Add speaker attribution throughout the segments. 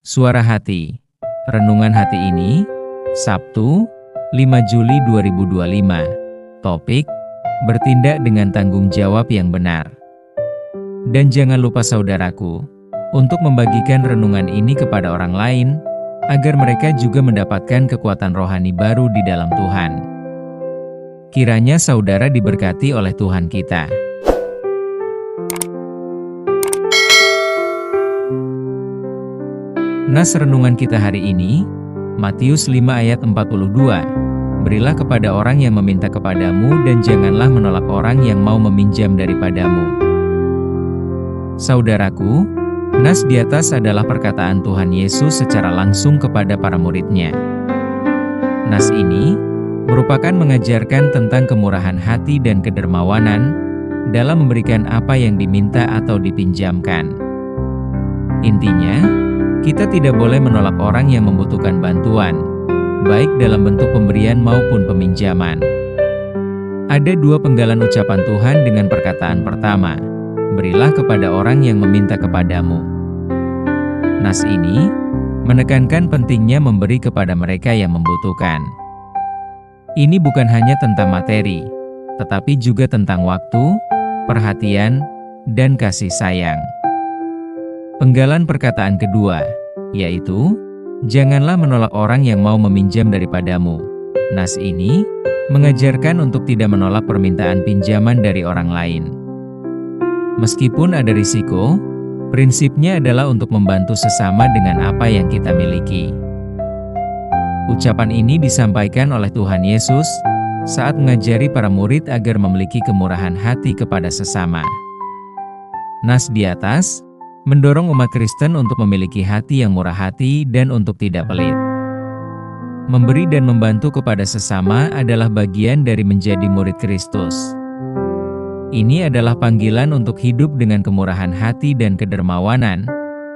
Speaker 1: Suara Hati. Renungan hati ini, Sabtu, 5 Juli 2025. Topik, bertindak dengan tanggung jawab yang benar. Dan jangan lupa saudaraku, untuk membagikan renungan ini kepada orang lain, agar mereka juga mendapatkan kekuatan rohani baru di dalam Tuhan. Kiranya saudara diberkati oleh Tuhan kita. Nas renungan kita hari ini, Matius 5 ayat 42. Berilah kepada orang yang meminta kepadamu dan janganlah menolak orang yang mau meminjam daripadamu. Saudaraku, nas di atas adalah perkataan Tuhan Yesus secara langsung kepada para muridnya. Nas ini merupakan mengajarkan tentang kemurahan hati dan kedermawanan dalam memberikan apa yang diminta atau dipinjamkan. Intinya, kita tidak boleh menolak orang yang membutuhkan bantuan, baik dalam bentuk pemberian maupun peminjaman. Ada dua penggalan ucapan Tuhan dengan perkataan pertama, berilah kepada orang yang meminta kepadamu. Nas ini menekankan pentingnya memberi kepada mereka yang membutuhkan. Ini bukan hanya tentang materi, tetapi juga tentang waktu, perhatian, dan kasih sayang. Penggalan perkataan kedua, yaitu, janganlah menolak orang yang mau meminjam daripadamu. Nas ini mengajarkan untuk tidak menolak permintaan pinjaman dari orang lain. Meskipun ada risiko, prinsipnya adalah untuk membantu sesama dengan apa yang kita miliki. Ucapan ini disampaikan oleh Tuhan Yesus saat mengajari para murid agar memiliki kemurahan hati kepada sesama. Nas di atas mendorong umat Kristen untuk memiliki hati yang murah hati dan untuk tidak pelit. Memberi dan membantu kepada sesama adalah bagian dari menjadi murid Kristus. Ini adalah panggilan untuk hidup dengan kemurahan hati dan kedermawanan,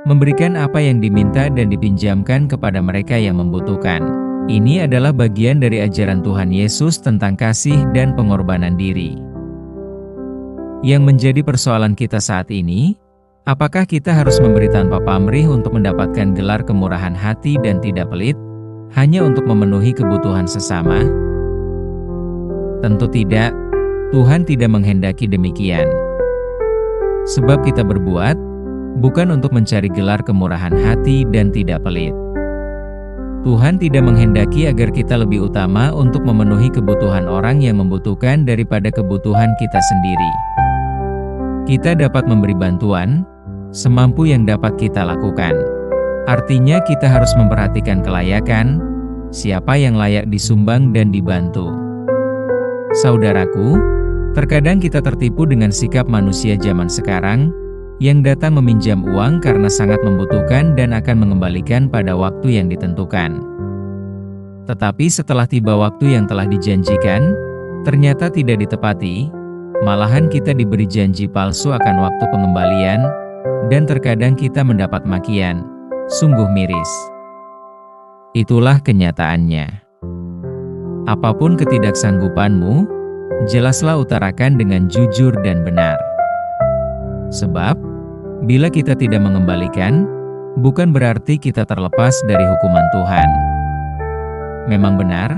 Speaker 1: memberikan apa yang diminta dan dipinjamkan kepada mereka yang membutuhkan. Ini adalah bagian dari ajaran Tuhan Yesus tentang kasih dan pengorbanan diri. Yang menjadi persoalan kita saat ini, apakah kita harus memberi tanpa pamrih untuk mendapatkan gelar kemurahan hati dan tidak pelit, hanya untuk memenuhi kebutuhan sesama? Tentu tidak, Tuhan tidak menghendaki demikian. Sebab kita berbuat, bukan untuk mencari gelar kemurahan hati dan tidak pelit. Tuhan tidak menghendaki agar kita lebih utama untuk memenuhi kebutuhan orang yang membutuhkan daripada kebutuhan kita sendiri. Kita dapat memberi bantuan semampu yang dapat kita lakukan. Artinya kita harus memperhatikan kelayakan, siapa yang layak disumbang dan dibantu. Saudaraku, terkadang kita tertipu dengan sikap manusia zaman sekarang, yang datang meminjam uang karena sangat membutuhkan dan akan mengembalikan pada waktu yang ditentukan. Tetapi setelah tiba waktu yang telah dijanjikan, ternyata tidak ditepati, malahan kita diberi janji palsu akan waktu pengembalian, dan terkadang kita mendapat makian, sungguh miris. Itulah kenyataannya. Apapun ketidaksanggupanmu, jelaslah utarakan dengan jujur dan benar. Sebab, bila kita tidak mengembalikan, bukan berarti kita terlepas dari hukuman Tuhan. Memang benar,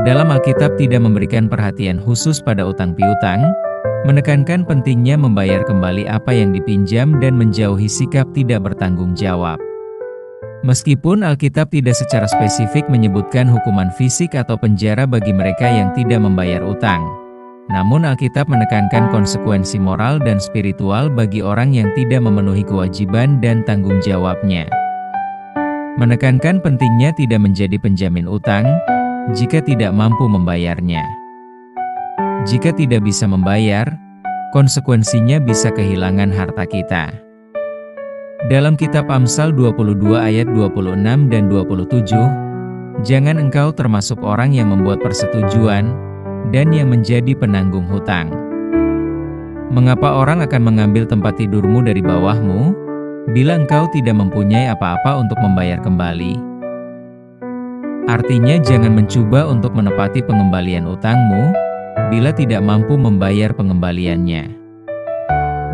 Speaker 1: dalam Alkitab tidak memberikan perhatian khusus pada utang piutang, menekankan pentingnya membayar kembali apa yang dipinjam dan menjauhi sikap tidak bertanggung jawab. Meskipun Alkitab tidak secara spesifik menyebutkan hukuman fisik atau penjara bagi mereka yang tidak membayar utang, namun Alkitab menekankan konsekuensi moral dan spiritual bagi orang yang tidak memenuhi kewajiban dan tanggung jawabnya. Menekankan pentingnya tidak menjadi penjamin utang jika tidak mampu membayarnya. Jika tidak bisa membayar, konsekuensinya bisa kehilangan harta kita. Dalam kitab Amsal 22 ayat 26 dan 27, jangan engkau termasuk orang yang membuat persetujuan dan yang menjadi penanggung hutang. Mengapa orang akan mengambil tempat tidurmu dari bawahmu, bila engkau tidak mempunyai apa-apa untuk membayar kembali? Artinya jangan mencoba untuk menepati pengembalian utangmu, bila tidak mampu membayar pengembaliannya.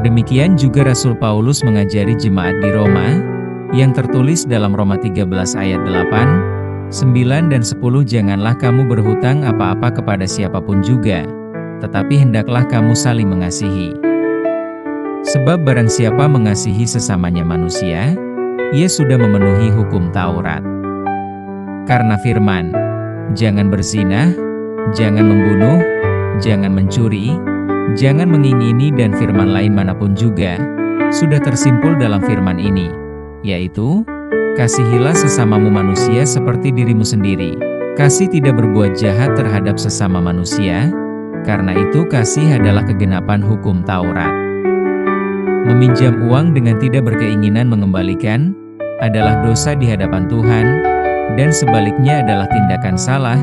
Speaker 1: Demikian juga Rasul Paulus mengajari jemaat di Roma, yang tertulis dalam Roma 13 ayat 8, 9 dan 10. Janganlah kamu berhutang apa-apa kepada siapapun juga, tetapi hendaklah kamu saling mengasihi. Sebab barang siapa mengasihi sesamanya manusia, ia sudah memenuhi hukum Taurat. Karena firman, jangan berzinah, jangan membunuh, jangan mencuri, jangan mengingini dan firman lain manapun juga, sudah tersimpul dalam firman ini, yaitu, kasihilah sesamamu manusia seperti dirimu sendiri. Kasih tidak berbuat jahat terhadap sesama manusia, karena itu kasih adalah kegenapan hukum Taurat. Meminjam uang dengan tidak berkeinginan mengembalikan, adalah dosa di hadapan Tuhan, dan sebaliknya adalah tindakan salah,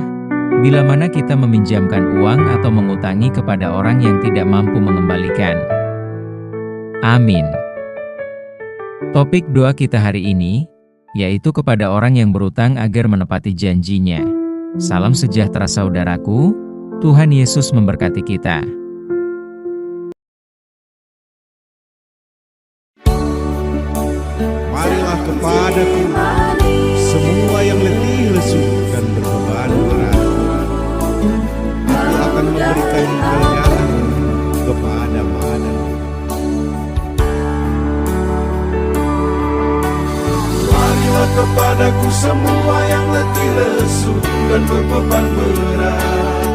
Speaker 1: bila mana kita meminjamkan uang atau mengutangi kepada orang yang tidak mampu mengembalikan. Amin. Topik doa kita hari ini, yaitu kepada orang yang berutang agar menepati janjinya. Salam sejahtera saudaraku, Tuhan Yesus memberkati kita.
Speaker 2: Marilah kepadaku, semua yang letih lesu dan berbeban berat. Aku akan memberikan kelegaan kepadamu. Marilah kepadaku semua yang letih lesu dan berbeban berat.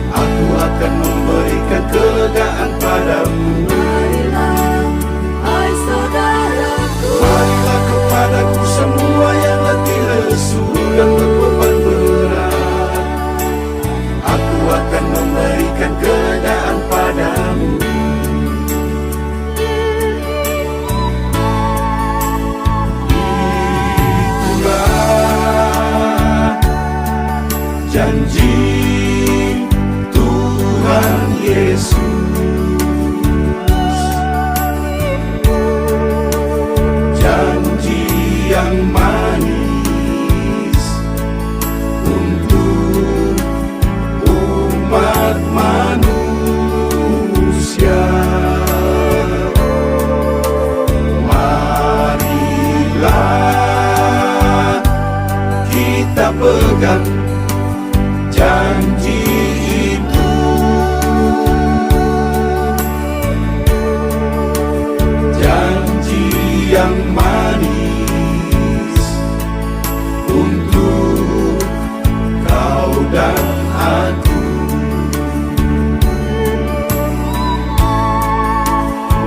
Speaker 2: Aku akan memberikan kelegaan padamu. Marilah kepadaku semua yang letih lesu dan berbeban berat. Aku akan memberikan kelegaan padamu. Itulah janji Tuhan Yesus. Yang manis untuk umat manusia. Marilah kita pegang janji itu. Janji yang manis untuk kau dan aku.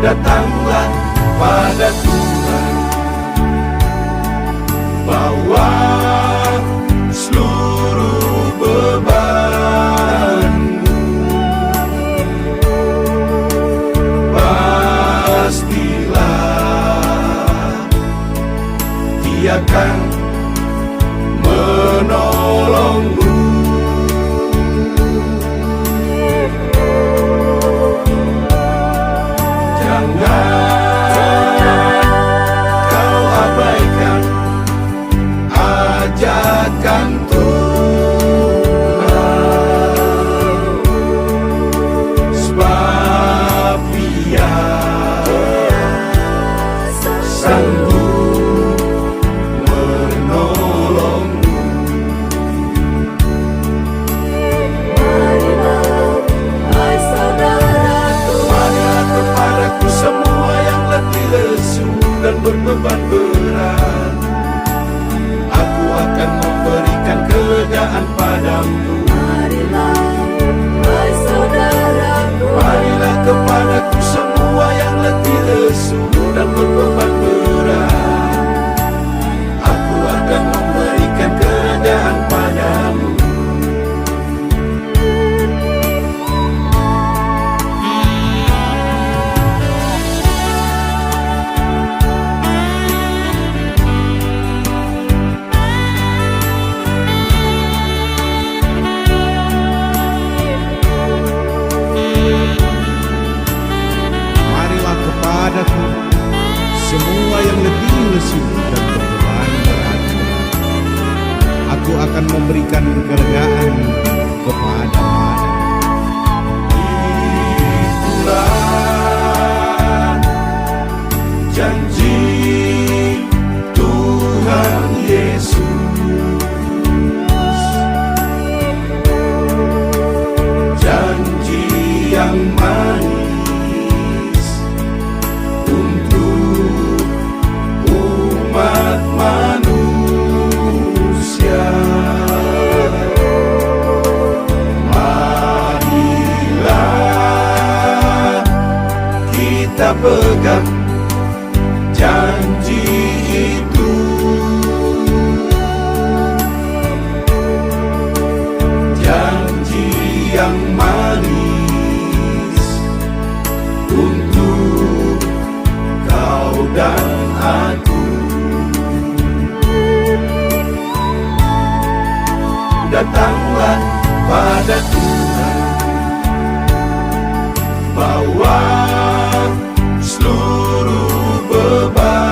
Speaker 2: Datanglah pada Tuhan, bawa seluruh bebanmu. Pastilah Dia akan menolongmu. Jangan kau abaikan ajakan Tuhan, sebab Dia sanggup menolongmu. Marilah kepadaku semua yang letih lesu dan berbeban berat. Aku akan memberikan kelegaan padamu. Marilah kepadaku semua yang letih lesu dan berbeban berat. Aku akan memberikan kelegaan padamu. Marilah kepadaku semua yang letih lesu dan berbeban berat. Aku akan memberikan kelegaan kepadamu. Itulah janji
Speaker 3: Yesus. Janji yang manis untuk umat manusia. Marilah kita pegang janji itu. Janji yang manis untuk kau dan aku. Datanglah pada Tuhan, bawa seluruh bebanmu.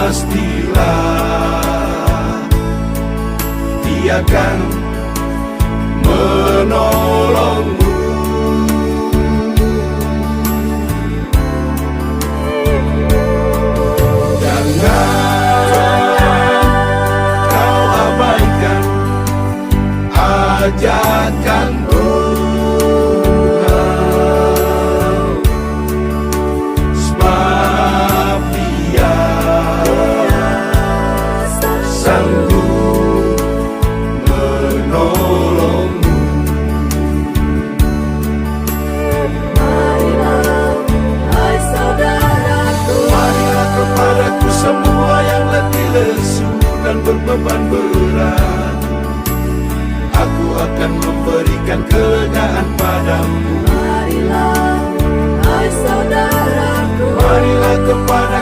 Speaker 3: Pastilah Dia akan menolongmu. Ajakan Tuhan, sebab Dia sanggup menolongmu.
Speaker 4: Marilah, hai saudaraku,
Speaker 3: Marilah kepadaku semua yang letih lesu dan berbeban berat. Aku akan memberikan kelegaan padamu.
Speaker 4: marilah, hai saudaraku,
Speaker 3: Marilah kepada